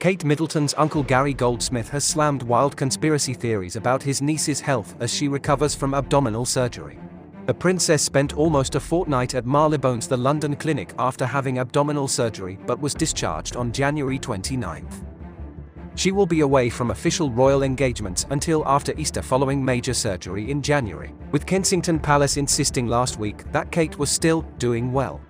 Kate Middleton's uncle Gary Goldsmith has slammed wild conspiracy theories about his niece's health as she recovers from abdominal surgery. The princess spent almost a fortnight at Marylebone's the London clinic after having abdominal surgery but was discharged on January 29th. She will be away from official royal engagements until after Easter following major surgery in January, with Kensington Palace insisting last week that Kate was still doing well.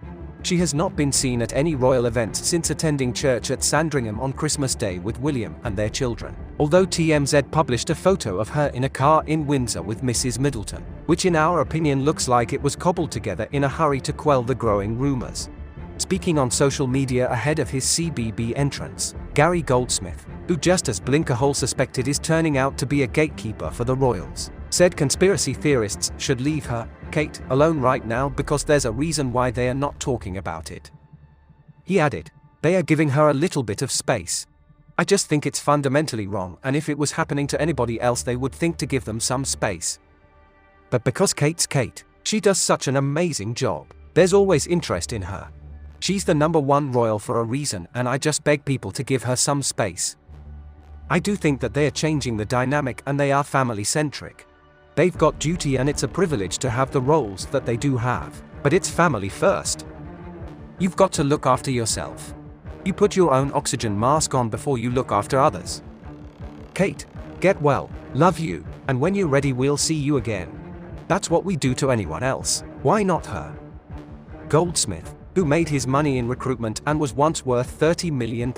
She has not been seen at any royal events since attending church at Sandringham on Christmas Day with William and their children, although TMZ published a photo of her in a car in Windsor with Mrs. Middleton, which in our opinion looks like it was cobbled together in a hurry to quell the growing rumours. Speaking on social media ahead of his CBB entrance, Gary Goldsmith, who just as Blinkerhole suspected is turning out to be a gatekeeper for the royals, said conspiracy theorists should leave her, Kate, alone right now because there's a reason why they are not talking about it. He added, "They are giving her a little bit of space. I just think it's fundamentally wrong, and if it was happening to anybody else they would think to give them some space. But because Kate's Kate, she does such an amazing job, there's always interest in her. She's the #1 royal for a reason, and I just beg people to give her some space. I do think that they are changing the dynamic and they are family-centric. They've got duty and it's a privilege to have the roles that they do have, but it's family first. You've got to look after yourself. You put your own oxygen mask on before you look after others. Kate, get well, love you, and when you're ready we'll see you again. That's what we do to anyone else, why not her?" Goldsmith, who made his money in recruitment and was once worth £30 million,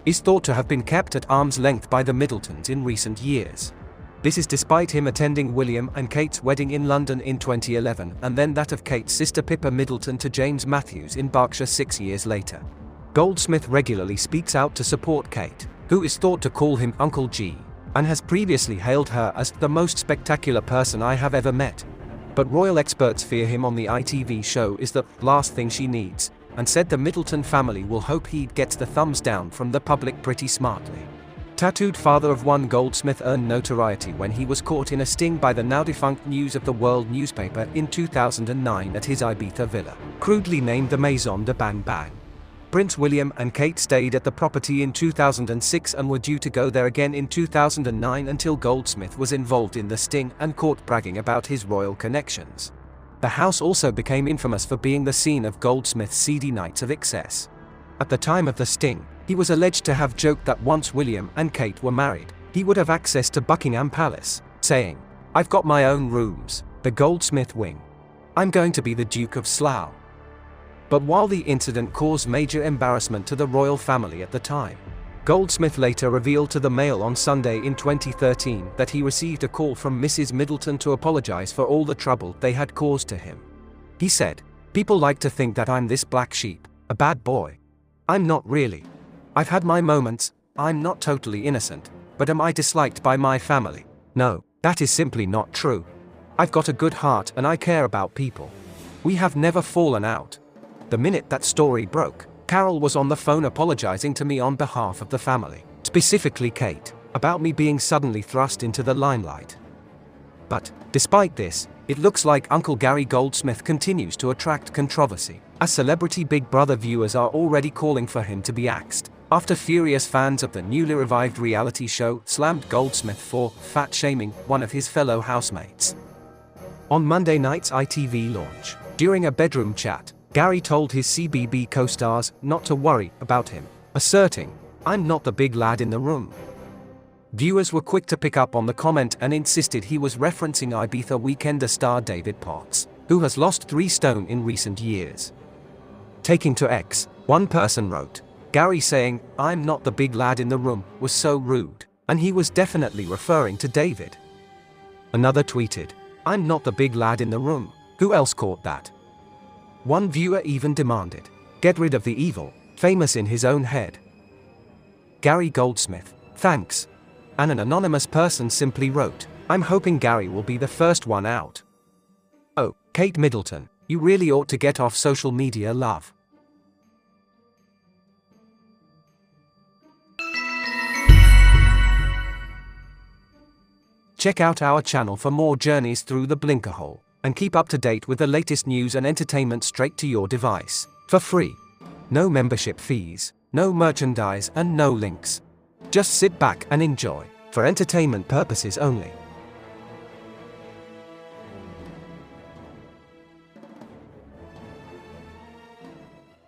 is thought to have been kept at arm's length by the Middletons in recent years. This is despite him attending William and Kate's wedding in London in 2011 and then that of Kate's sister Pippa Middleton to James Matthews in Berkshire 6 years later. Goldsmith regularly speaks out to support Kate, who is thought to call him Uncle G, and has previously hailed her as the most spectacular person I have ever met. But royal experts fear him on the ITV show is the last thing she needs, and said the Middleton family will hope he gets the thumbs down from the public pretty smartly. Tattooed father of one, Goldsmith earned notoriety when he was caught in a sting by the now-defunct News of the World newspaper in 2009 at his Ibiza villa, crudely named the Maison de Bang Bang. Prince William and Kate stayed at the property in 2006 and were due to go there again in 2009 until Goldsmith was involved in the sting and caught bragging about his royal connections. The house also became infamous for being the scene of Goldsmith's seedy nights of excess. At the time of the sting, he was alleged to have joked that once William and Kate were married, he would have access to Buckingham Palace, saying, "I've got my own rooms, the Goldsmith wing. I'm going to be the Duke of Slough." But while the incident caused major embarrassment to the royal family at the time, Goldsmith later revealed to the Mail on Sunday in 2013 that he received a call from Mrs. Middleton to apologize for all the trouble they had caused to him. He said, "People like to think that I'm this black sheep, a bad boy. I'm not really. I've had my moments, I'm not totally innocent, but am I disliked by my family? No, that is simply not true. I've got a good heart and I care about people. We have never fallen out." The minute that story broke, Carol was on the phone apologizing to me on behalf of the family, specifically Kate, about me being suddenly thrust into the limelight. But, despite this, it looks like Uncle Gary Goldsmith continues to attract controversy, as celebrity Big Brother viewers are already calling for him to be axed, after furious fans of the newly revived reality show slammed Goldsmith for fat-shaming one of his fellow housemates. On Monday night's ITV launch, during a bedroom chat, Gary told his CBB co-stars not to worry about him, asserting, "I'm not the big lad in the room." Viewers were quick to pick up on the comment and insisted he was referencing Ibiza Weekender star David Potts, who has lost 3 stone in recent years. Taking to X, one person wrote, "Gary saying, 'I'm not the big lad in the room,' was so rude, and he was definitely referring to David." Another tweeted, "I'm not the big lad in the room, who else caught that?" One viewer even demanded, "Get rid of the evil, famous in his own head." Gary Goldsmith, thanks. And an anonymous person simply wrote, "I'm hoping Gary will be the first one out." Oh, Kate Middleton, you really ought to get off social media, love. Check out our channel for more journeys through the Blinkerhole, and keep up to date with the latest news and entertainment straight to your device, for free. No membership fees. No merchandise and no links. Just sit back and enjoy, for entertainment purposes only.